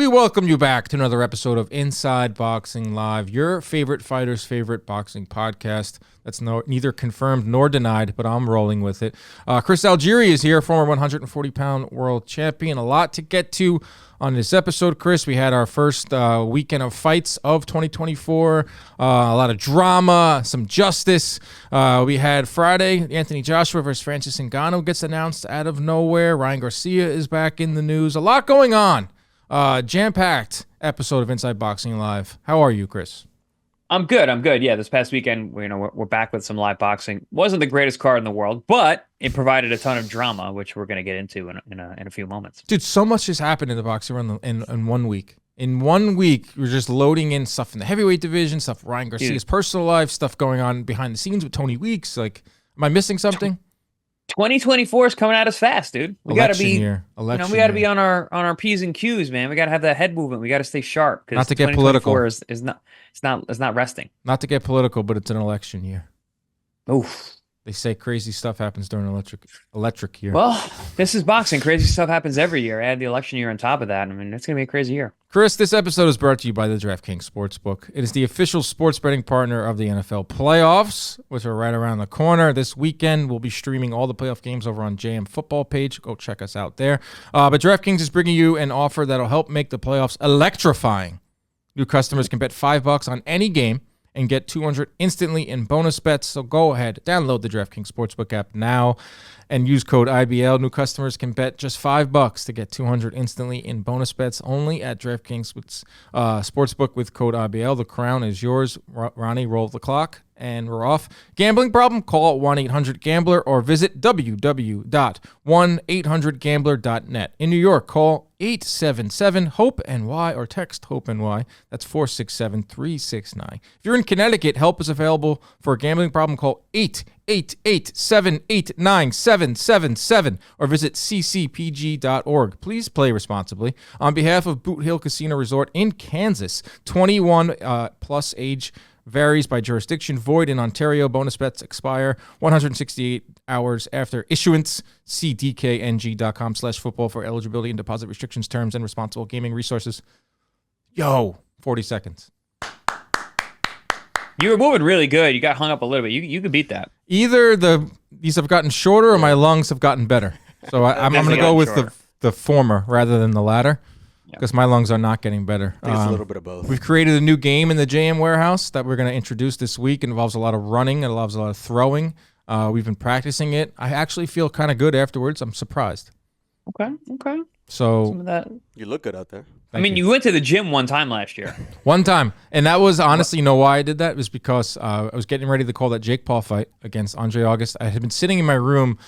We welcome you back to another episode of Inside Boxing Live, your favorite fighter's favorite boxing podcast. That's neither confirmed nor denied, but I'm rolling with it. Chris Algieri is here, former 140-pound world champion. A lot to get to on this episode, Chris. We had our first weekend of fights of 2024. A lot of drama, some justice. We had Friday, Anthony Joshua versus Francis Ngannou gets announced out of nowhere. Ryan Garcia is back in the news. A lot going on. Jam-packed episode of Inside Boxing Live. How are you, Chris? I'm good. Yeah, this past weekend, we're back with some live boxing. Wasn't the greatest card in the world, but it provided a ton of drama, which we're going to get into in a few moments. Dude, so much has happened in the boxing world in 1 week. In 1 week, we're just loading in stuff in the heavyweight division, stuff Ryan Garcia's personal life, stuff going on behind the scenes with Tony Weeks. Like, am I missing something? 2024 is coming at us fast, dude. We got to be we got to be on our P's and Q's, man. We got to have that head movement. We got to stay sharp because not to get political is not resting. Not to get political, but it's an election year. Oof. They say crazy stuff happens during electric year. Well, this is boxing. Crazy stuff happens every year. Add the election year on top of that. I mean, it's going to be a crazy year. Chris, this episode is brought to you by the DraftKings Sportsbook. It is the official sports betting partner of the NFL playoffs, which are right around the corner. This weekend, we'll be streaming all the playoff games over on JM Football page. Go check us out there. But DraftKings is bringing you an offer that'll help make the playoffs electrifying. New customers can bet $5 on any game and get $200 instantly in bonus bets. So go ahead, download the DraftKings Sportsbook app now and use code IBL. New customers can bet just $5 to get $200 instantly in bonus bets only at DraftKings Sportsbook with code IBL. The crown is yours. Ronnie, roll the clock. And we're off. Gambling problem? Call 1-800-GAMBLER or visit www.1800gambler.net. In New York, call 877-HOPE-NY or text HOPE-NY. That's 467-369. If you're in Connecticut, help is available for a gambling problem. Call 888-789-7777 or visit ccpg.org. Please play responsibly. On behalf of Boot Hill Casino Resort in Kansas, 21 plus age varies by jurisdiction. Void in Ontario. Bonus bets expire 168 hours after issuance. See dkng.com/football for eligibility and deposit restrictions, terms, and responsible gaming resources. 40 seconds. You were moving really good. You got hung up a little bit. You could beat that. Either these have gotten shorter or my lungs have gotten better. So I'm going to go with the former rather than the latter. Because my lungs are not getting better. I think it's a little bit of both. We've created a new game in the JM warehouse that we're going to introduce this week. It involves a lot of running. It involves a lot of throwing. We've been practicing it. I actually feel kind of good afterwards. I'm surprised. Okay. So some of that. You look good out there. You went to the gym one time last year. One time. And that was honestly, you know why I did that? It was because I was getting ready to call that Jake Paul fight against Andre August. I had been sitting in my room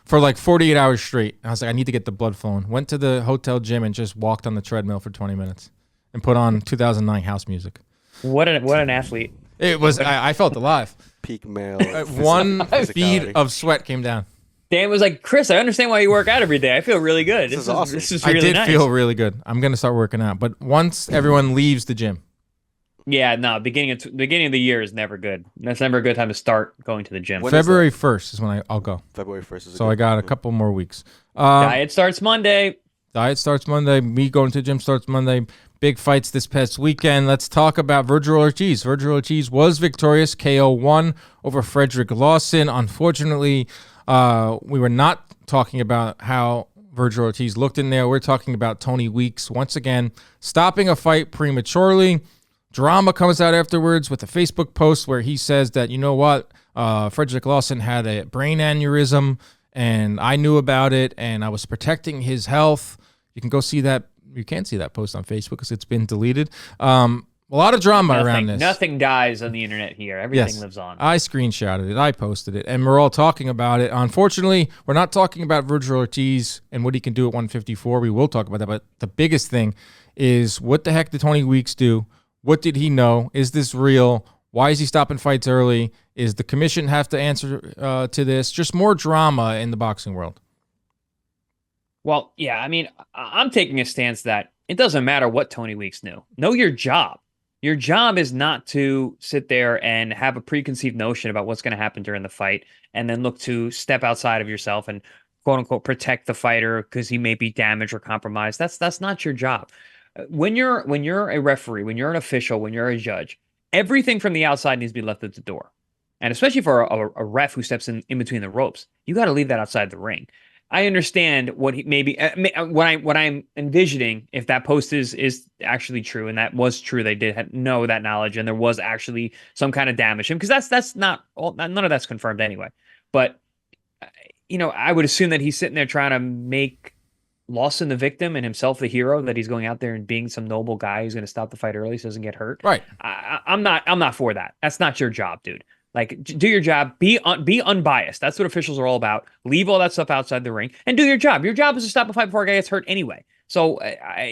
for like 48 hours straight. And I was like, I need to get the blood flowing. Went to the hotel gym and just walked on the treadmill for 20 minutes and put on 2009 house music. What an athlete. It was, I felt alive. Peak male. One bead of sweat came down. Dan was like, Chris, I understand why you work out every day. I feel really good. This is awesome. This is really nice. I did feel really good. I'm going to start working out. But once everyone leaves the gym. Yeah, no, beginning of the year is never good. That's never a good time to start going to the gym. February 1st is when I'll go. February 1st is so I got a couple more weeks. Diet starts Monday. Me going to the gym starts Monday. Big fights this past weekend. Let's talk about Vergil Ortiz. Vergil Ortiz was victorious, KO1 over Frederick Lawson. Unfortunately, we were not talking about how Vergil Ortiz looked in there. We're talking about Tony Weeks once again stopping a fight prematurely. Drama comes out afterwards with a Facebook post where he says that, you know what, Frederick Lawson had a brain aneurysm and I knew about it and I was protecting his health. You can go see that. You can't see that post on Facebook because it's been deleted. A lot of drama around this. Nothing dies on the internet here. Everything lives on. I screenshotted it. I posted it. And we're all talking about it. Unfortunately, we're not talking about Vergil Ortiz and what he can do at 154. We will talk about that. But the biggest thing is what the heck did Tony Weeks do? What did he know? Is this real? Why is he stopping fights early? Is the commission have to answer to this? Just more drama in the boxing world. Well, yeah, I'm taking a stance that it doesn't matter what Tony Weeks knew. Know your job. Your job is not to sit there and have a preconceived notion about what's going to happen during the fight and then look to step outside of yourself and quote unquote protect the fighter because he may be damaged or compromised. That's not your job. when you're a referee, when you're an official, when you're a judge, everything from the outside needs to be left at the door. And especially for a ref who steps in between the ropes, you got to leave that outside the ring. I understand what he maybe what I'm envisioning, if that post is actually true, and that was true, they did know that knowledge, and there was actually some kind of damage to him, because that's not all, none of that's confirmed anyway. But I would assume that he's sitting there trying to make Lawson the victim and himself the hero, that he's going out there and being some noble guy who's going to stop the fight early so he doesn't get hurt. Right. I'm not for that. That's not your job, dude. Like, do your job, be unbiased. That's what officials are all about. Leave all that stuff outside the ring and do your job. Your job is to stop a fight before a guy gets hurt anyway. So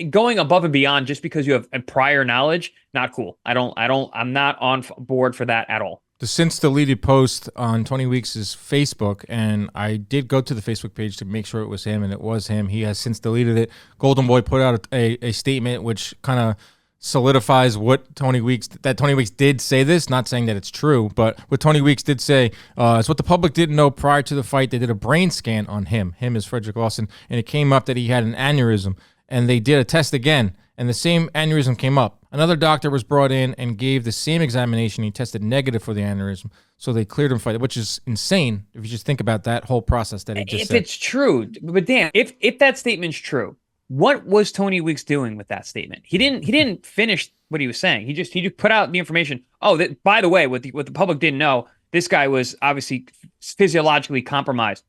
going above and beyond just because you have a prior knowledge, not cool. I'm not on board for that at all. The since deleted post on 20 Weeks' Facebook, and I did go to the Facebook page to make sure it was him, and it was him. He has since deleted it. Golden Boy put out a statement which kind of solidifies what Tony Weeks did say this, not saying that it's true, but what Tony Weeks did say is what the public didn't know prior to the fight. They did a brain scan on him as Frederick Lawson, and it came up that he had an aneurysm, and they did a test again, and the same aneurysm came up. Another doctor was brought in and gave the same examination. He tested negative for the aneurysm, so they cleared him for it, which is insane if you just think about that whole process that he just said. If it's true, but Dan, if that statement's true, what was Tony Weeks doing with that statement? He didn't finish what he was saying. He just put out the information. Oh, by the way, what the public didn't know, this guy was obviously physiologically compromised.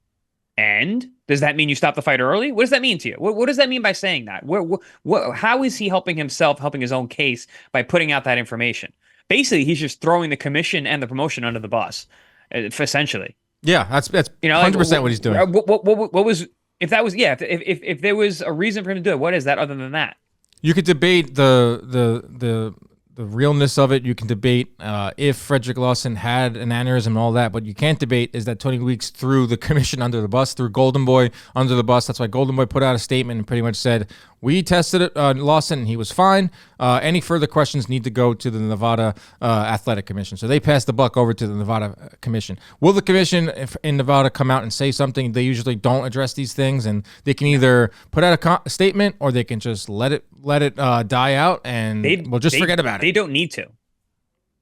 And does that mean you stop the fight early? What does that mean to you? What does that mean by saying that? How is he helping himself, helping his own case by putting out that information? Basically, he's just throwing the commission and the promotion under the bus, essentially. Yeah, that's 100% what he's doing. What was, if that was, yeah, if there was a reason for him to do it, what is that other than that? You could debate the realness of it. You can debate if Frederick Lawson had an aneurysm and all that. What you can't debate is that Tony Weeks threw the commission under the bus, threw Golden Boy under the bus. That's why Golden Boy put out a statement and pretty much said, we tested it, Lawson, and he was fine. Any further questions need to go to the Nevada Athletic Commission. So they passed the buck over to the Nevada Commission. Will the commission in Nevada come out and say something? They usually don't address these things, and they can either put out a statement or they can just let it die out, and we'll just forget about it. They don't need to.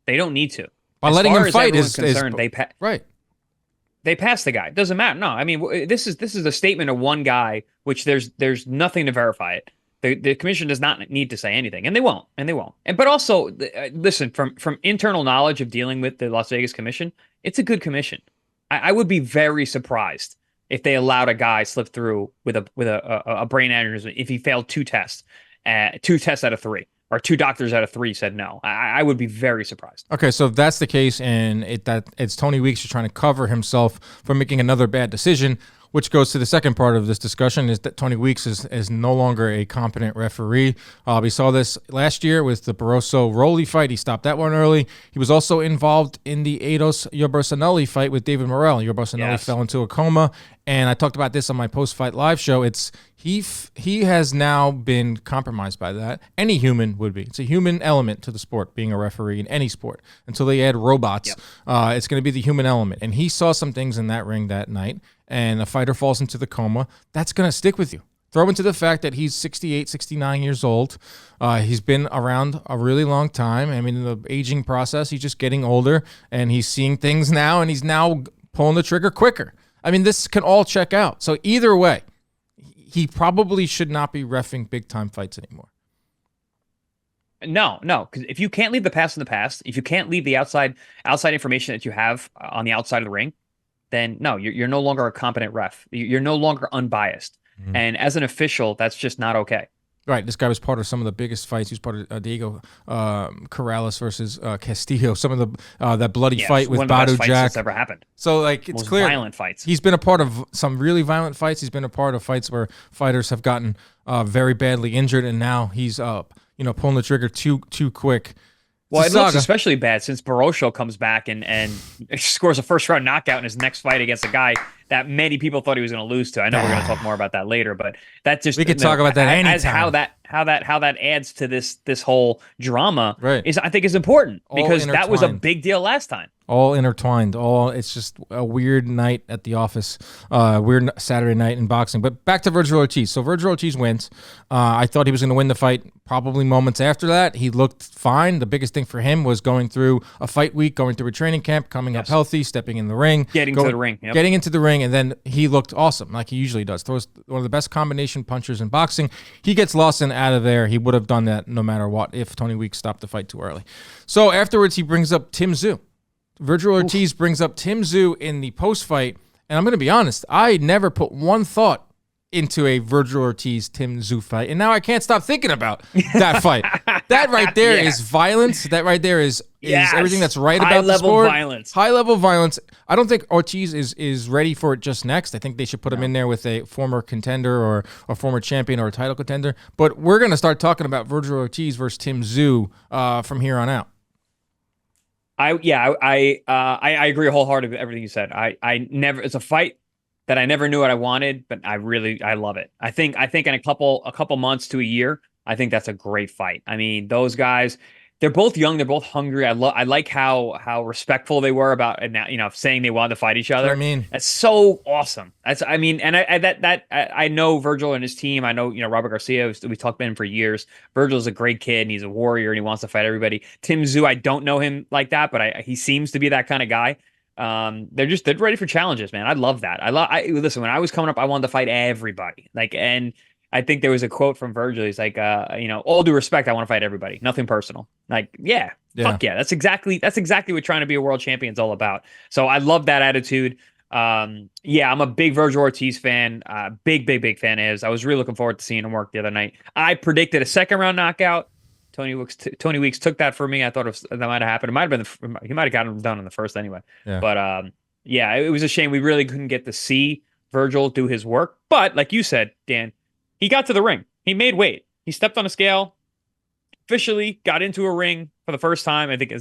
They don't need to. By letting him fight is concerned. Right. They passed the guy. It doesn't matter. No, I mean, this is a statement of one guy, which there's nothing to verify it. The commission does not need to say anything, and they won't. But also, listen, from internal knowledge of dealing with the Las Vegas Commission, it's a good commission. I would be very surprised if they allowed a guy slip through with a brain aneurysm if he failed two tests out of 3. Or 2 doctors out of 3 said no. I would be very surprised. Okay, so if that's the case, and it's Tony Weeks just trying to cover himself from making another bad decision, which goes to the second part of this discussion, is that Tony Weeks is no longer a competent referee. We saw this last year with the Barroso-Rolly fight. He stopped that one early. He was also involved in the Eidos-Yourcenar fight with David Morrell. Yourcenar fell into a coma, and I talked about this on my post-fight live show. He has now been compromised by that. Any human would be. It's a human element to the sport, being a referee in any sport. Until they add robots, it's going to be the human element. And he saw some things in that ring that night, and a fighter falls into the coma. That's going to stick with you. Throw into the fact that he's 68, 69 years old. He's been around a really long time. I mean, in the aging process, he's just getting older, and he's seeing things now, and he's now pulling the trigger quicker. I mean, this can all check out. So either way, he probably should not be reffing big-time fights anymore. No, because if you can't leave the past in the past, if you can't leave the outside information that you have on the outside of the ring, then no, you're no longer a competent ref. You're no longer unbiased. Mm-hmm. And as an official, that's just not okay. Right, this guy was part of some of the biggest fights. He was part of Diego Corrales versus Castillo. Some of the that bloody fight with Badu Jack that's ever happened. So it's most clear violent fights. He's been a part of some really violent fights. He's been a part of fights where fighters have gotten very badly injured, and now he's pulling the trigger too quick. Well, it looks especially bad since Barroso comes back and scores a first-round knockout in his next fight against a guy that many people thought he was going to lose to. I know we're going to talk more about that later, but that just we could talk about that anytime. As how that adds to this whole drama right. I think is important all because that was a intertwined. big deal last time. all intertwined. It's just a weird night at the office, weird Saturday night in boxing. But back to Vergil Ortiz. So Vergil Ortiz wins. I thought he was going to win the fight probably moments after that. He looked fine. The biggest thing for him was going through a fight week, going through a training camp, coming up healthy, stepping in the ring. Getting to the ring. Yep. Getting into the ring, and then he looked awesome, like he usually does. Throws one of the best combination punchers in boxing. He gets Lawson out of there. He would have done that no matter what if Tony Weeks stopped the fight too early. So afterwards, he brings up Tim Tszyu. Vergil Ortiz brings up Tim Tszyu in the post-fight, and I'm going to be honest, I never put one thought into a Vergil Ortiz-Tim Tszyu fight, and now I can't stop thinking about that fight. That right there is violence. That right there is everything that's right about the sport. High-level violence. I don't think Ortiz is ready for it just next. I think they should put him in there with a former contender or a former champion or a title contender. But we're going to start talking about Vergil Ortiz versus Tim Tszyu from here on out. I agree wholeheartedly with everything you said. It's a fight that I never knew what I wanted, but I love it. I think in a couple months to a year, I think that's a great fight. I mean, those guys, they're both young, they're both hungry. I like how respectful they were about saying they wanted to fight each other. I mean, that's so awesome. I know Vergil and his team. I know Robert Garcia. We talked about him for years. Virgil's a great kid and he's a warrior and he wants to fight everybody. Tim Tszyu, I don't know him like that, but he seems to be that kind of guy. They're ready for challenges, man. I love that. Listen, when I was coming up, I wanted to fight everybody. And I think there was a quote from Vergil. He's like, all due respect, I want to fight everybody. Nothing personal. Fuck yeah. That's exactly what trying to be a world champion is all about. So I love that attitude. I'm a big Vergil Ortiz fan. Big fan of his. I was really looking forward to seeing him work the other night. I predicted a second round knockout. Tony Weeks took that for me. I thought that might have happened. It might have been he might have gotten him done in the first anyway. Yeah. But it was a shame we really couldn't get to see Vergil do his work. But like you said, Dan, he got to the ring. He made weight. He stepped on a scale. Officially got into a ring for the first time. I think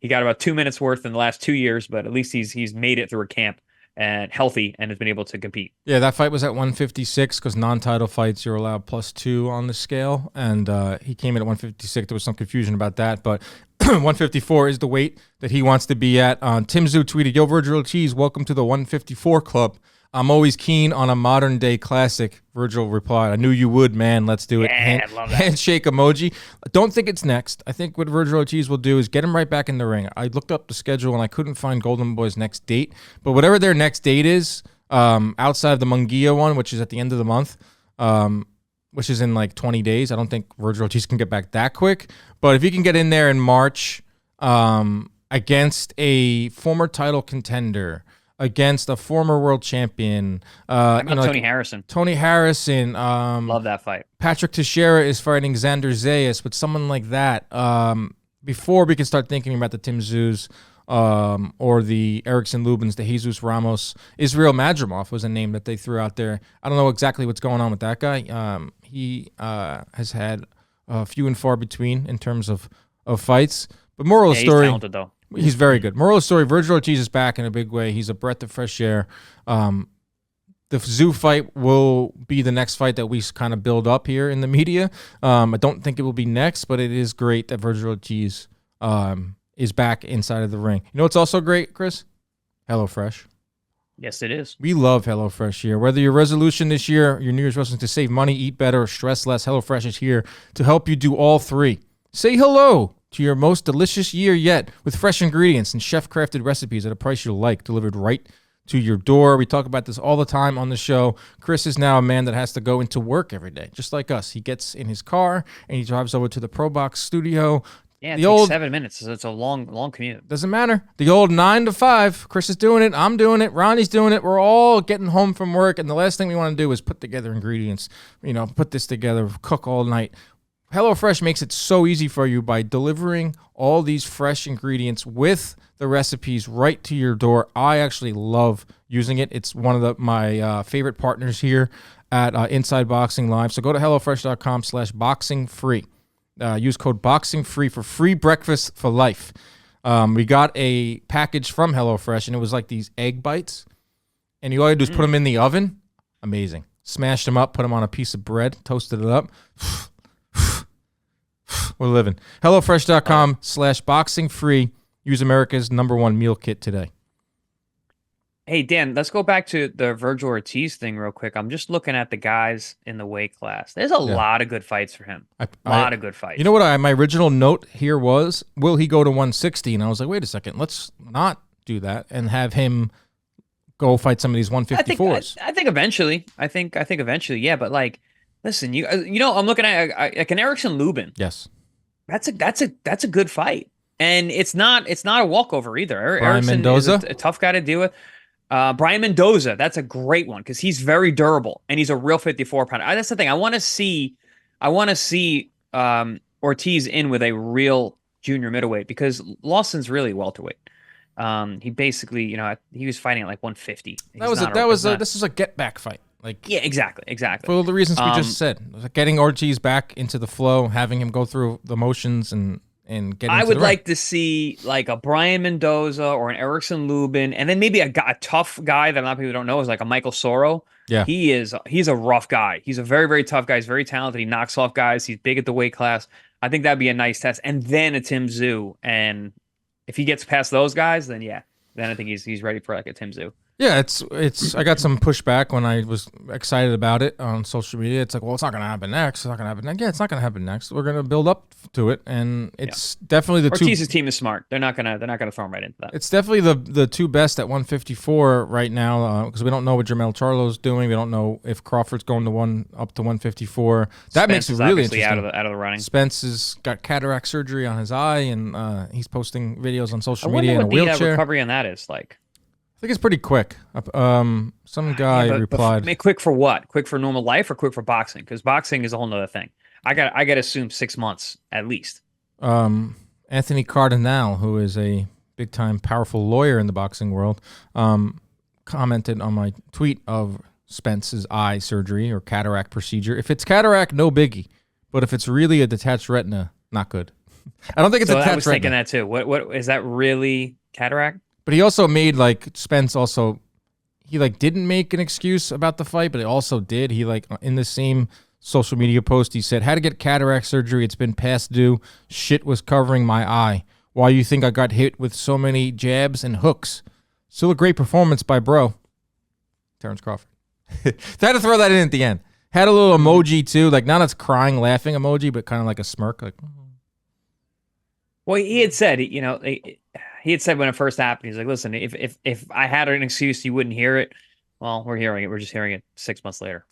he got about 2 minutes worth in the last 2 years, but at least he's made it through a camp and healthy and has been able to compete. Yeah, that fight was at 156 because non-title fights you're allowed +2 on the scale, and he came in at 156. There was some confusion about that, but 154 is the weight that he wants to be at. Tim Tszyu tweeted, "Yo, Vergil Ortiz, welcome to the 154 club. I'm always keen on a modern-day classic." Vergil replied, "I knew you would, man. Let's do it." I love that. Handshake emoji. I don't think it's next. I think what Vergil Ortiz will do is get him right back in the ring. I looked up the schedule, and I couldn't find Golden Boy's next date. But whatever their next date is, outside of the Munguia one, which is at the end of the month, which is in like 20 days, I don't think Vergil Ortiz can get back that quick. But if he can get in there in March against a former title contender, against a former world champion. Tony Harrison. Love that fight. Patrick Teixeira is fighting Xander Zayas, but someone like that. Before we can start thinking about the Tim Tszyu or the Erickson Lubins, the Jesus Ramos. Israel Madrimov was a name that they threw out there. I don't know exactly what's going on with that guy. He has had few and far between in terms of fights. But moral of the story, he's talented, though. He's very good. Moral of the story, Vergil Ortiz is back in a big way. He's a breath of fresh air. The Tszyu fight will be the next fight that we kind of build up here in the media. I don't think it will be next, but it is great that Vergil Ortiz is back inside of the ring. You know what's also great, Chris? HelloFresh. Yes, it is. We love HelloFresh here. Whether your resolution this year, your New Year's resolution to save money, eat better, or stress less, HelloFresh is here to help you do all three. Say hello to your most delicious year yet with fresh ingredients and chef-crafted recipes at a price you'll like, delivered right to your door. We talk about this all the time on the show. Chris is now a man that has to go into work every day, just like us. He gets in his car and he drives over to the ProBox studio. Yeah, it takes 7 minutes. So it's a long commute. Doesn't matter. The old 9 to 5. Chris is doing it. I'm doing it. Ronnie's doing it. We're all getting home from work, and the last thing we want to do is put together ingredients. Put this together, cook all night. HelloFresh makes it so easy for you by delivering all these fresh ingredients with the recipes right to your door. I actually love using it. It's one of my favorite partners here at Inside Boxing Live. So go to HelloFresh.com/boxingfree. Use code BOXINGFREE for free breakfast for life. We got a package from HelloFresh, and it was like these egg bites. And all you do is put them in the oven. Amazing. Smashed them up, put them on a piece of bread, toasted it up. We're living. HelloFresh.com/boxingfree. Use America's #1 meal kit today. Hey, Dan, let's go back to the Vergil Ortiz thing real quick. I'm just looking at the guys in the weight class. There's a lot of good fights for him. A lot of good fights. You know what? My original note here was, will he go to 160? And I was like, wait a second, let's not do that and have him go fight some of these 154s. I think eventually. I think eventually. Yeah, but like, listen, you know, I'm looking at like an Erickson Lubin. Yes, that's a good fight, and it's not a walkover either. Brian Erickson Mendoza, is a tough guy to deal with. Brian Mendoza, that's a great one because he's very durable and he's a real 54-pounder. That's the thing. I want to see Ortiz in with a real junior middleweight because Lawson's really welterweight. He basically, you know, he was fighting at like 150. This is a get back fight. Like, yeah, exactly. For all the reasons we just said, getting Ortiz back into the flow, having him go through the motions and getting. I would like to see like a Brian Mendoza or an Erickson Lubin, and then maybe a tough guy that a lot of people don't know is like a Michael Soro. Yeah, he's a rough guy. He's a very, very tough guy. He's very talented. He knocks off guys. He's big at the weight class. I think that'd be a nice test. And then a Tim Tszyu, and if he gets past those guys, then I think he's ready for like a Tim Tszyu. Yeah, it's. I got some pushback when I was excited about it on social media. It's like, well, it's not going to happen next. It's not going to happen next. Yeah, it's not going to happen next. We're going to build up to it, and it's definitely the Ortiz's team is smart. They're not gonna throw him right into that. It's definitely the two best at 154 right now because we don't know what Jermell Charlo's doing. We don't know if Crawford's going up to 154. That makes it really interesting. Out of the running. Spence has got cataract surgery on his eye, and he's posting videos on social media in a wheelchair. wheelchair. The recovery on that is like. I think it's pretty quick. Some guy replied. But quick for what? Quick for normal life or quick for boxing? Because boxing is a whole nother thing. I got to assume 6 months at least. Anthony Cardinal, who is a big time powerful lawyer in the boxing world, commented on my tweet of Spence's eye surgery or cataract procedure. If it's cataract, no biggie. But if it's really a detached retina, not good. I don't think it's a detached retina. I was thinking that too. What is that really cataract? But he also made Spence also, he didn't make an excuse about the fight, but he also did. He in the same social media post, he said, had to get cataract surgery. It's been past due. Shit was covering my eye. Why you think I got hit with so many jabs and hooks? Still a great performance by bro. Terrence Crawford. They had to throw that in at the end. Had a little emoji too, not a crying, laughing emoji, but kind of like a smirk. Well, he had said, he had said when it first happened, he's like, listen, if I had an excuse, you wouldn't hear it. Well, we're hearing it. We're just hearing it 6 months later.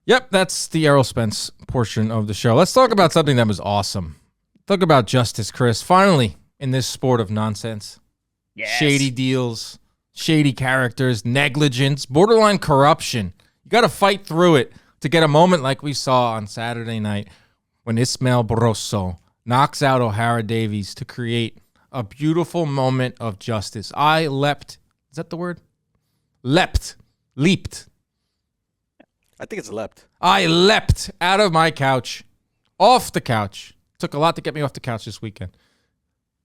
Yep, that's the Errol Spence portion of the show. Let's talk about something that was awesome. Talk about justice, Chris. Finally, in this sport of nonsense. Yes. Shady deals, shady characters, negligence, borderline corruption. You got to fight through it to get a moment like we saw on Saturday night when Ismael Barroso knocks out O'Hara Davies to create a beautiful moment of justice. I leapt. Is that the word? Leapt. I think it's leapt. I leapt out of my couch, off the couch. Took a lot to get me off the couch this weekend.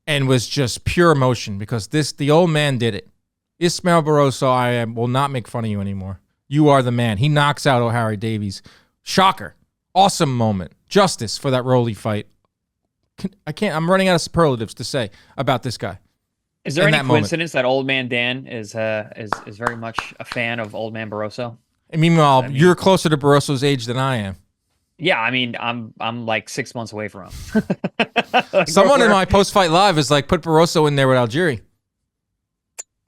And was just pure emotion because the old man did it. Ismael Barroso, will not make fun of you anymore. You are the man. He knocks out O'Hara Davies. Shocker. Awesome moment. Justice for that Rolly fight. I'm running out of superlatives to say about this guy. Is there any coincidence that Old Man Dan is very much a fan of Old Man Barroso? And meanwhile, you're closer to Barroso's age than I am. Yeah, I'm like 6 months away from him. Someone in my post-fight live is put Barroso in there with Algieri.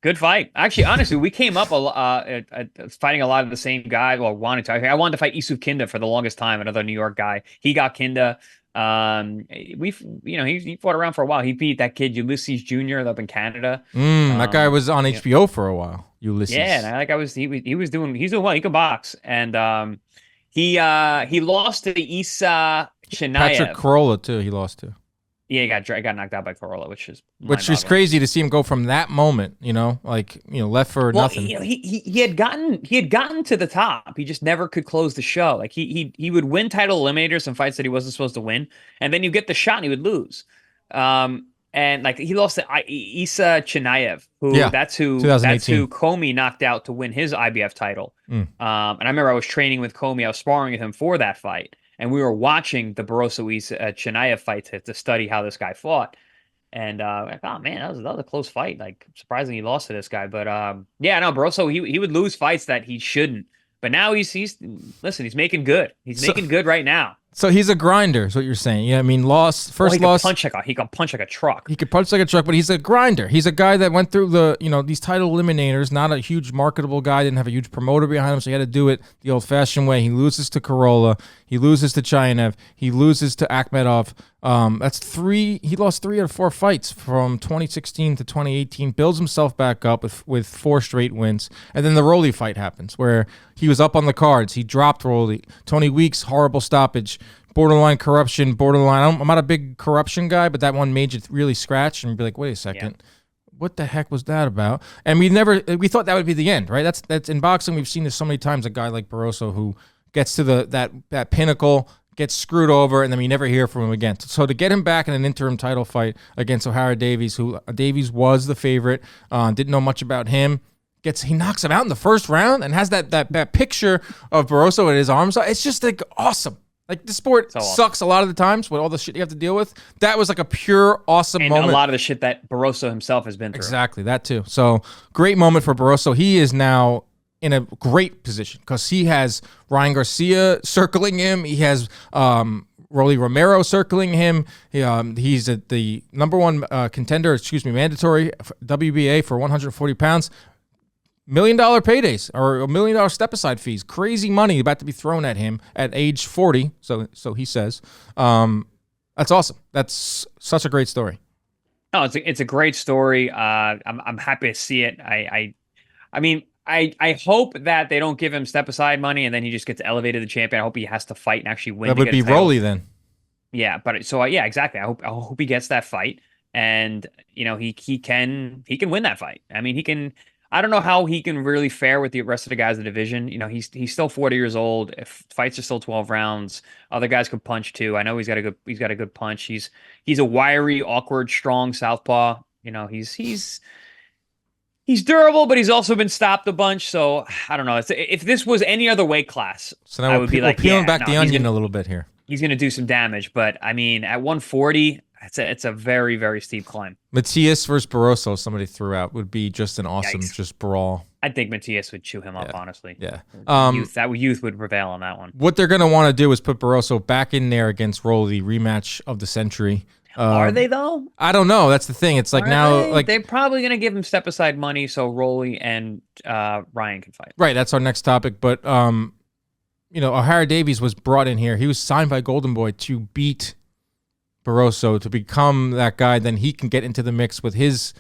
Good fight. Actually, honestly, we came up fighting a lot of the same guys. Well, I wanted to fight Yusuf Kinda for the longest time, another New York guy. He got Kinda. He fought around for a while. He beat that kid Ulysses Jr. up in Canada. That guy was on HBO for a while. Ulysses. Yeah, and he's doing well. He can box, and he lost to Isa Chinayev. Patrick Corolla too. He lost to. Yeah, he got knocked out by Corolla, which is crazy to see him go from that moment. Left for nothing. He had gotten to the top. He just never could close the show. He would win title eliminators in fights that he wasn't supposed to win, and then you get the shot and he would lose. And he lost to Isa Chinayev, that's who Comey knocked out to win his IBF title. And I remember I was training with Comey. I was sparring with him for that fight. And we were watching the Barroso Chinayev fight to study how this guy fought. And like, oh man, that was a close fight. Like surprising he lost to this guy. But yeah, no, Barroso, he would lose fights that he shouldn't. But now he's listen, he's making good. He's making good right now. So he's a grinder, is what you're saying. Yeah, I mean, loss. He can punch like a truck. He could punch like a truck, but he's a grinder. He's a guy that went through these title eliminators, not a huge marketable guy, didn't have a huge promoter behind him, so he had to do it the old-fashioned way. He loses to Corolla. He loses to Chayanev. He loses to Akhmedov. That's 3. He lost 3 out of 4 fights from 2016 to 2018. Builds himself back up with 4 straight wins. And then the Rolly fight happens, where he was up on the cards. He dropped Rolly. Tony Weeks, horrible stoppage. Borderline corruption, borderline. I'm not a big corruption guy, but that one made you really scratch and be like, wait a second. Yeah. What the heck was that about? And we thought that would be the end, right? That's in boxing. We've seen this so many times. A guy like Barroso who gets to that pinnacle, gets screwed over, and then we never hear from him again. So to get him back in an interim title fight against O'Hara Davies, who Davies was the favorite, didn't know much about him. He knocks him out in the first round and has that picture of Barroso at his arms. It's just like awesome. Like, the sport sucks a lot of the times with all the shit you have to deal with. That was like a pure awesome moment. And a lot of the shit that Barroso himself has been through. Exactly, that too. So, great moment for Barroso. He is now in a great position because he has Ryan Garcia circling him. He has Rolly Romero circling him. He's the number one contender, mandatory WBA for 140 pounds. $1 million paydays or $1 million step-aside fees. Crazy money about to be thrown at him at age 40, so he says. That's awesome. That's such a great story. No, it's a great story. I'm happy to see it. I mean, I hope that they don't give him step-aside money and then he just gets elevated to champion. I hope he has to fight and actually win. That would be Rolly then. Yeah, but so yeah, exactly. I hope he gets that fight and he can win that fight. I mean, he can. I don't know how he can really fare with the rest of the guys in the division. He's still 40 years old. If fights are still 12 rounds, other guys can punch too. I know he's got a good punch. He's a wiry, awkward, strong southpaw. He's durable, but he's also been stopped a bunch. So I don't know. If this was any other weight class, so now I would be like peeling back the onion a little bit here. He's going to do some damage, but I mean, at 140. It's a very, very steep climb. Matias versus Barroso, somebody threw out, would be just an awesome just brawl. I think Matias would chew him up, honestly. Yeah. Youth would prevail on that one. What they're going to want to do is put Barroso back in there against Rolly, rematch of the century. Are they, though? I don't know. That's the thing. It's like they're probably going to give him step-aside money so Rolly and Ryan can fight. Right, that's our next topic. But, O'Hara Davies was brought in here. He was signed by Golden Boy to beat Barroso, to become that guy. Then he can get into the mix with his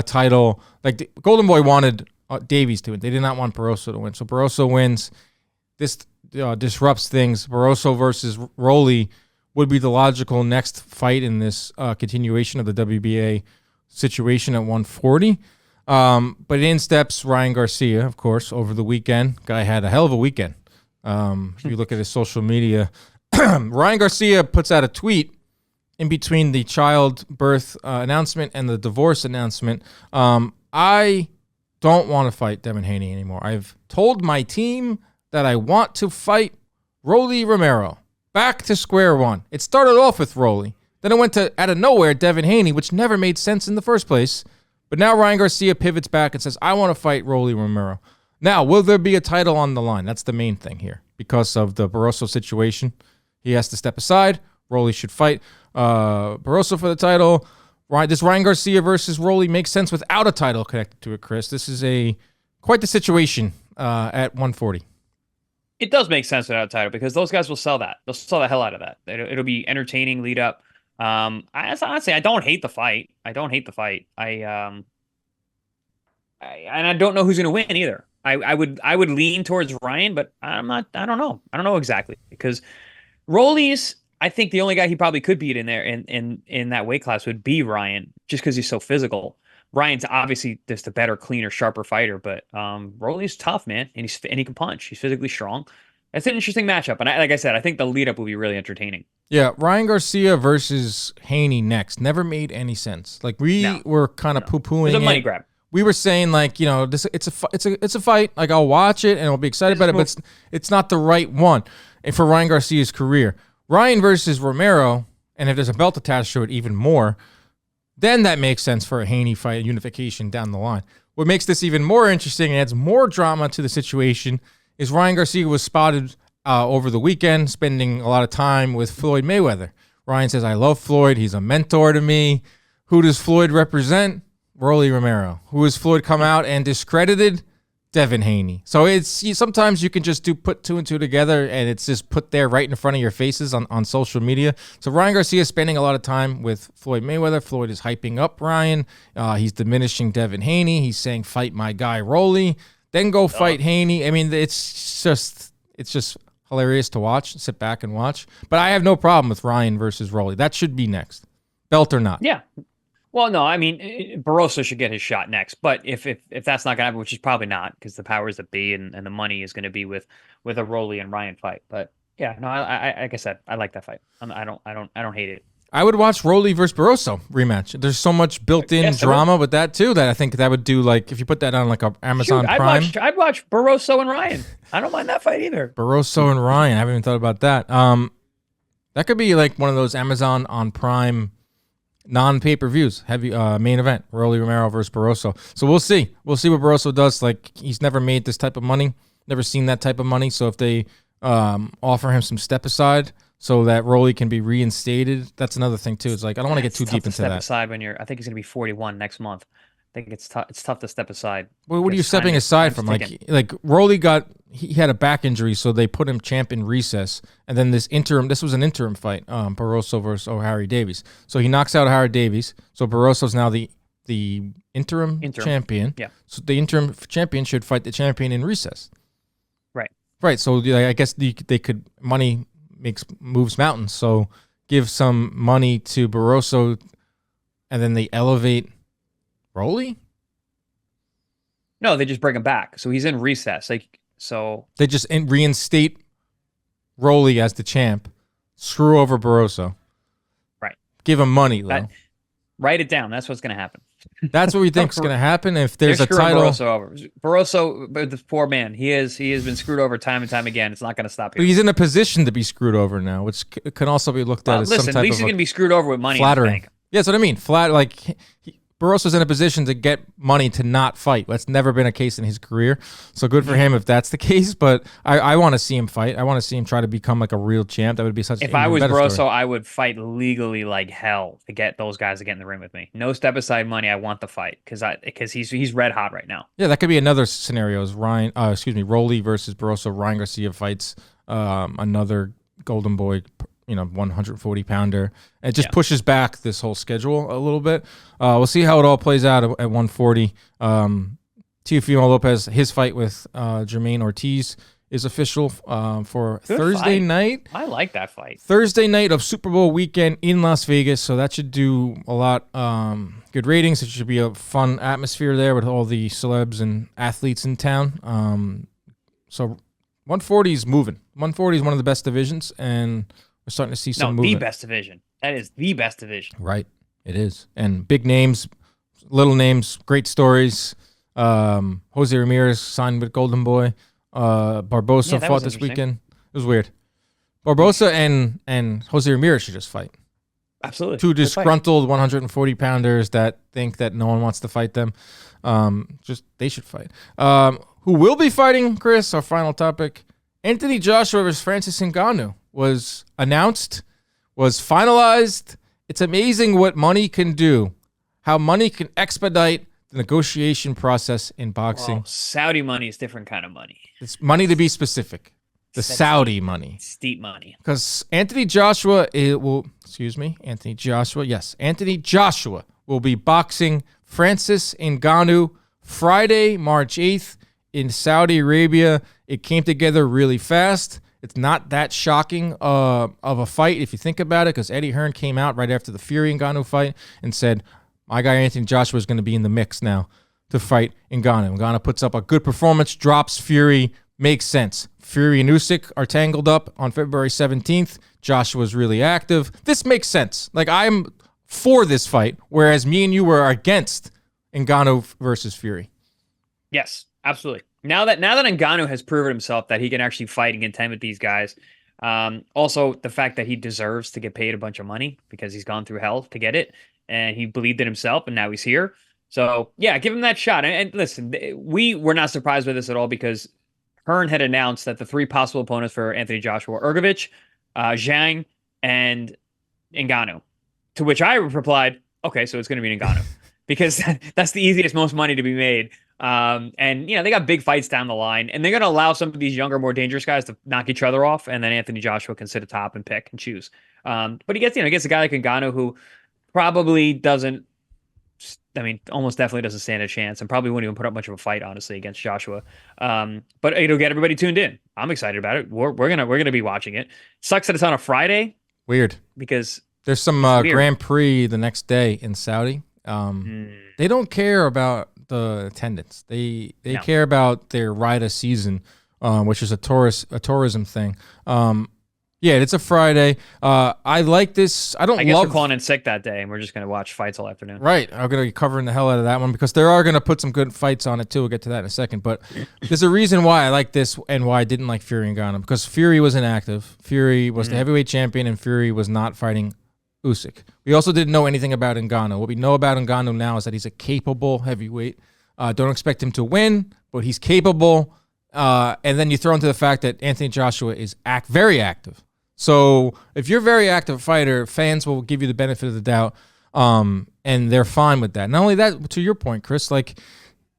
title. Like, Golden Boy wanted Davies to win. They did not want Barroso to win. So Barroso wins. This disrupts things. Barroso versus Rolly would be the logical next fight in this continuation of the WBA situation at 140. But in steps Ryan Garcia, of course, over the weekend. Guy had a hell of a weekend. If you look at his social media, Ryan Garcia puts out a tweet in between the childbirth announcement and the divorce announcement. I don't want to fight Devin Haney anymore. I've told my team that I want to fight Rolly Romero. Back to square one. It started off with Rolly. Then it went to, out of nowhere, Devin Haney, which never made sense in the first place. But now Ryan Garcia pivots back and says, I want to fight Rolly Romero. Now, will there be a title on the line? That's the main thing here. Because of the Barroso situation, he has to step aside. Rolly should fight Barroso for the title. This Ryan Garcia versus Rolly makes sense without a title connected to it, Chris. This is quite the situation at 140. It does make sense without a title because those guys will sell that. They'll sell the hell out of that. It'll be entertaining lead up. Honestly, I don't hate the fight. I don't know who's going to win either. I would lean towards Ryan, but I don't know. I don't know exactly because Rolly's, I think the only guy he probably could beat in there in that weight class would be Ryan, just because he's so physical. Ryan's obviously just a better, cleaner, sharper fighter, but Rolly's tough, man, and he can punch. He's physically strong. That's an interesting matchup, and like I said, I think the lead up will be really entertaining. Yeah, Ryan Garcia versus Haney next never made any sense. Like we were kind of poo-pooing it. It's a money grab. We were saying like, it's a fight. Like I'll watch it and I'll be excited about it, but it's not the right one for Ryan Garcia's career. Ryan versus Romero, and if there's a belt attached to it, even more. then that makes sense for a Haney fight unification down the line. What makes this even more interesting and adds more drama to the situation is Ryan Garcia was spotted over the weekend spending a lot of time with Floyd Mayweather. Ryan says, I love Floyd. He's a mentor to me. Who does Floyd represent? Rolly Romero. Who has Floyd come out and discredited? Devin Haney. So sometimes you can just put two and two together and it's just put there right in front of your faces on social media. So Ryan Garcia is spending a lot of time with Floyd Mayweather. Floyd is hyping up Ryan. He's diminishing Devin Haney. He's saying, fight my guy Rolly, then go fight Haney. I mean, it's just hilarious to watch. Sit back and watch. But I have no problem with Ryan versus Rolly. That should be next. Belt or not. Yeah. Well, no, I mean, Barroso should get his shot next. But if that's not going to happen, which is probably not, because the powers that be and the money is going to be with a Rolly and Ryan fight. But yeah, no, I like I said, I like that fight. I don't hate it. I would watch Rolly versus Barroso rematch. There's so much built-in drama with that too that I think that would do, like, if you put that on like a Amazon Prime. I'd watch Barroso and Ryan. I don't mind that fight either. Barroso and Ryan. I haven't even thought about that. That could be like one of those Amazon on Prime non-pay-per-views, heavy main event, Rolly Romero versus Barroso. So we'll see. We'll see what Barroso does. Like, he's never made this type of money, never seen that type of money. So if they offer him some step aside so that Rolly can be reinstated, that's another thing too. It's like, I don't want to get too deep into that. Step aside when I think he's going to be 41 next month. I think it's tough to step aside. Well, what are you stepping aside from? Like Rolly he had a back injury, so they put him champ in recess, and then this was an interim fight, Barroso versus O'Harry Davies. So he knocks out O'Harry Davies. So Barroso's now the interim champion. Yeah. So the interim champion should fight the champion in recess. Right. Right. So I guess they could, money moves mountains. So give some money to Barroso, and then they elevate Rolly? No, they just bring him back. So he's in recess. They just reinstate Rolly as the champ. Screw over Barroso. Right. Give him money, though. Write it down. That's what's going to happen. That's what we think is going to happen if there's a title. Barroso over. Barroso, this poor man, he has been screwed over time and time again. It's not going to stop here. But he's in a position to be screwed over now, which can also be looked at as some type of at least he's going to be screwed over with money. Flattering. Yeah, that's what I mean. Barroso's in a position to get money to not fight. That's never been a case in his career. So good for him if that's the case. But I want to see him fight. I want to see him try to become like a real champ. That would be such. If I was Barroso, I would fight legally like hell to get those guys to get in the ring with me. No step aside money. I want the fight because he's red hot right now. Yeah, that could be another scenario. Is Rolly versus Barroso. Ryan Garcia fights another Golden Boy, 140-pounder. It just pushes back this whole schedule a little bit. We'll see how it all plays out at 140. Teofimo Lopez, his fight with Jermaine Ortiz is official for Good Thursday fight. night. I like that fight. Thursday night of Super Bowl weekend in Las Vegas, so that should do a lot. Good ratings. It should be a fun atmosphere there with all the celebs and athletes in town. So 140 is moving. 140 is one of the best divisions, and we're starting to see some movement. The best division. That is the best division. Right. It is. And big names, little names, great stories. Jose Ramirez signed with Golden Boy. Barbosa fought this weekend. It was weird. Barbosa and Jose Ramirez should just fight. Absolutely. Two disgruntled 140-pounders that think that no one wants to fight them. They should fight. Who will be fighting, Chris, our final topic, Anthony Joshua versus Francis Ngannou was announced, was finalized. It's amazing what money can do, how money can expedite the negotiation process in boxing. Well, Saudi money is different kind of money. It's money, to be specific. The Saudi money. Steep money. Because Anthony Joshua will be boxing Francis Ngannou Friday, March 8th in Saudi Arabia. It came together really fast. It's not that shocking of a fight if you think about it, because Eddie Hearn came out right after the Fury Ngannou fight and said, my guy Anthony Joshua is going to be in the mix now to fight Ngannou. Ngannou puts up a good performance, drops Fury, makes sense. Fury and Usyk are tangled up on February 17th. Joshua's really active. This makes sense. Like, I'm for this fight, whereas me and you were against Ngannou versus Fury. Yes, absolutely. Now that Ngannou has proven himself that he can actually fight and contend with these guys, Also, the fact that he deserves to get paid a bunch of money because he's gone through hell to get it, and he believed in himself, and now he's here. So yeah, give him that shot. And listen, we were not surprised with this at all because Hearn had announced that the three possible opponents for Anthony Joshua were Ergovich, Zhang, and Ngannou. To which I replied, okay, so it's going to be Ngannou because that's the easiest, most money to be made. And they got big fights down the line, and they're going to allow some of these younger, more dangerous guys to knock each other off, and then Anthony Joshua can sit atop and pick and choose. But he gets a guy like Ngannou who probably doesn't. I mean, almost definitely doesn't stand a chance, and probably wouldn't even put up much of a fight, honestly, against Joshua. But it'll get everybody tuned in. I'm excited about it. We're gonna be watching it. Sucks that it's on a Friday. Weird, because there's some Grand Prix the next day in Saudi. They don't care about the attendance. They care about their ride a season, which is a tourism thing. Yeah, it's a Friday. I like this. I guess we're calling in sick that day, and we're just going to watch fights all afternoon. Right. I'm going to be covering the hell out of that one because there are going to put some good fights on it, too. We'll get to that in a second. But there's a reason why I like this and why I didn't like Fury and Ngannou, because Fury was inactive. Fury was the heavyweight champion, and Fury was not fighting Usyk. We also didn't know anything about Ngannou. What we know about Ngannou now is that he's a capable heavyweight. Don't expect him to win, but he's capable. And then you throw into the fact that Anthony Joshua is very active. So if you're a very active fighter, fans will give you the benefit of the doubt, and they're fine with that. Not only that, to your point, Chris, like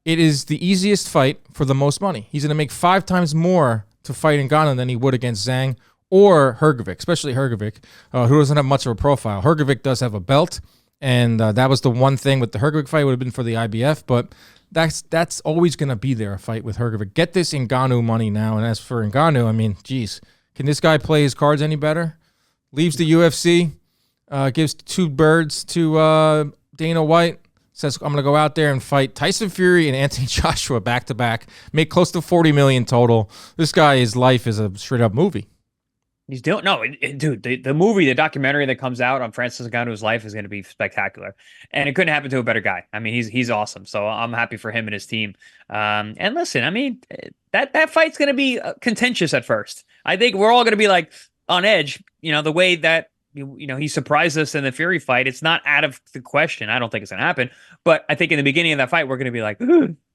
it is the easiest fight for the most money. He's going to make 5 times more to fight Ngannou than he would against Zhang or Hrgovic, especially Hrgovic, who doesn't have much of a profile. Hrgovic does have a belt, and that was the one thing with the Hrgovic fight would have been for the IBF, but that's always going to be there, a fight with Hrgovic. Get this Ngannou money now, and as for Ngannou, I mean, geez. Can this guy play his cards any better? Leaves the UFC, gives 2 birds to Dana White, says, I'm going to go out there and fight Tyson Fury and Anthony Joshua back-to-back, make close to $40 million total. This guy, his life is a straight-up movie. He's doing dude. The movie, the documentary that comes out on Francis Ngannou's life is going to be spectacular, and it couldn't happen to a better guy. I mean, he's awesome. So I'm happy for him and his team. And listen, I mean, that fight's going to be contentious at first. I think we're all going to be like on edge. The way that he surprised us in the Fury fight. It's not out of the question. I don't think it's going to happen, but I think in the beginning of that fight, we're going to be like,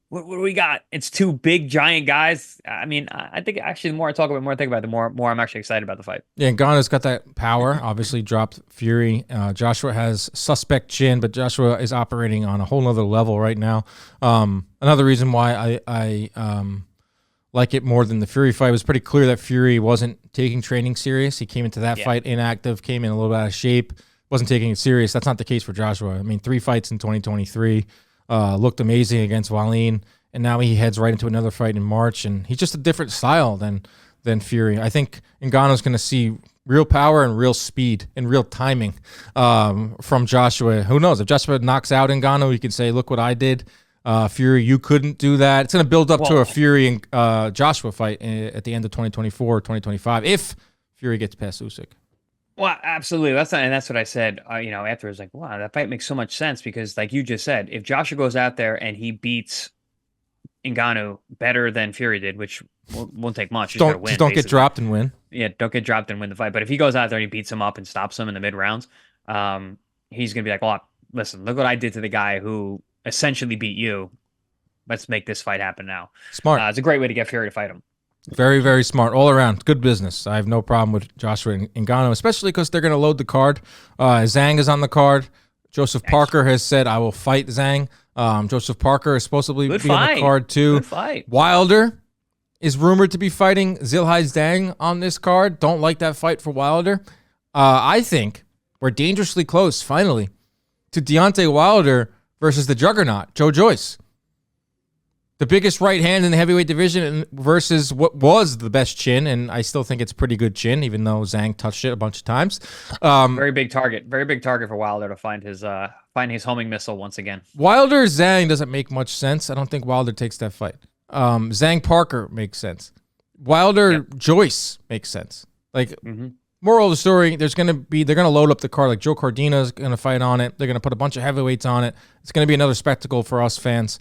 what do we got? It's 2 big, giant guys. I mean, I think actually the more I talk about it, the more I think about it, the more I'm actually excited about the fight. Yeah, Ngannou's got that power, obviously dropped Fury. Joshua has suspect chin, but Joshua is operating on a whole nother level right now. Another reason why I like it more than the Fury fight, it was pretty clear that Fury wasn't taking training serious. He came into that fight inactive, came in a little bit out of shape, wasn't taking it serious. That's not the case for Joshua. I mean, 3 fights in 2023. Looked amazing against Wallin, and now he heads right into another fight in March, and he's just a different style than Fury. I think Ngannou's going to see real power and real speed and real timing from Joshua. Who knows? If Joshua knocks out Ngannou, he can say, look what I did. Fury, you couldn't do that. It's going to build up to a Fury and Joshua fight at the end of 2024 or 2025 if Fury gets past Usyk. Well, absolutely. That's what I said. After I was like, wow, that fight makes so much sense because, like you just said, if Joshua goes out there and he beats Ngannou better than Fury did, which won't take much, he's got to win. Don't get dropped and win. Yeah, don't get dropped and win the fight. But if he goes out there and he beats him up and stops him in the mid rounds, he's gonna be like, "Well, listen, look what I did to the guy who essentially beat you. Let's make this fight happen now." Smart. It's a great way to get Fury to fight him. Very, very smart. All around. Good business. I have no problem with Joshua and Ngannou, especially because they're going to load the card. Zhang is on the card. Joseph Parker has said, I will fight Zhang. Joseph Parker is supposedly be on the card, too. Good fight. Wilder is rumored to be fighting Zhilhai Zhang on this card. Don't like that fight for Wilder. I think we're dangerously close, finally, to Deontay Wilder versus the juggernaut, Joe Joyce. The biggest right hand in the heavyweight division versus what was the best chin, and I still think it's pretty good chin, even though Zhang touched it a bunch of times. Very big target for Wilder to find his homing missile once again. Wilder Zhang doesn't make much sense. I don't think Wilder takes that fight. Zhang Parker makes sense. Wilder Joyce makes sense. Like moral of the story, they're gonna load up the card. Like Joe Cardina's gonna fight on it. They're gonna put a bunch of heavyweights on it. It's gonna be another spectacle for us fans.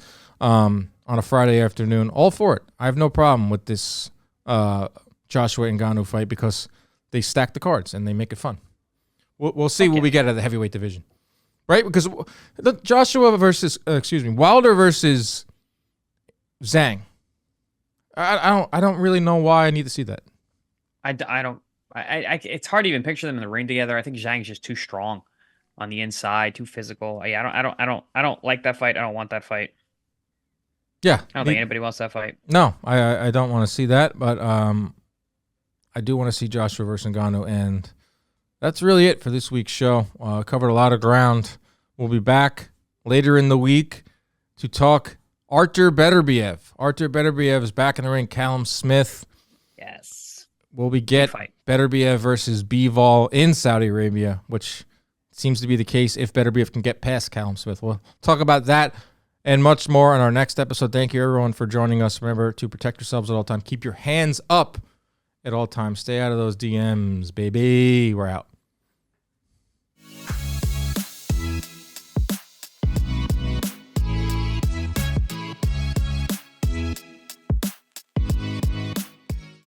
On a Friday afternoon. All for it. I have no problem with this Joshua Ngannou fight because they stack the cards and they make it fun. We'll see what we get out of the heavyweight division, right? Because Wilder versus Zhang. I don't really know why I need to see that. I don't. It's hard to even picture them in the ring together. I think Zhang's just too strong on the inside, too physical. I don't like that fight. I don't want that fight. Yeah, I don't think anybody wants that fight. No, I don't want to see that, but I do want to see Joshua versus Ngannou, and that's really it for this week's show. Covered a lot of ground. We'll be back later in the week to talk Artur Beterbiev. Artur Beterbiev is back in the ring. Callum Smith. Yes. Will we get Beterbiev versus Bivol in Saudi Arabia, which seems to be the case if Beterbiev can get past Callum Smith. We'll talk about that and much more on our next episode. Thank you, everyone, for joining us. Remember to protect yourselves at all times. Keep your hands up at all times. Stay out of those DMs, baby. We're out.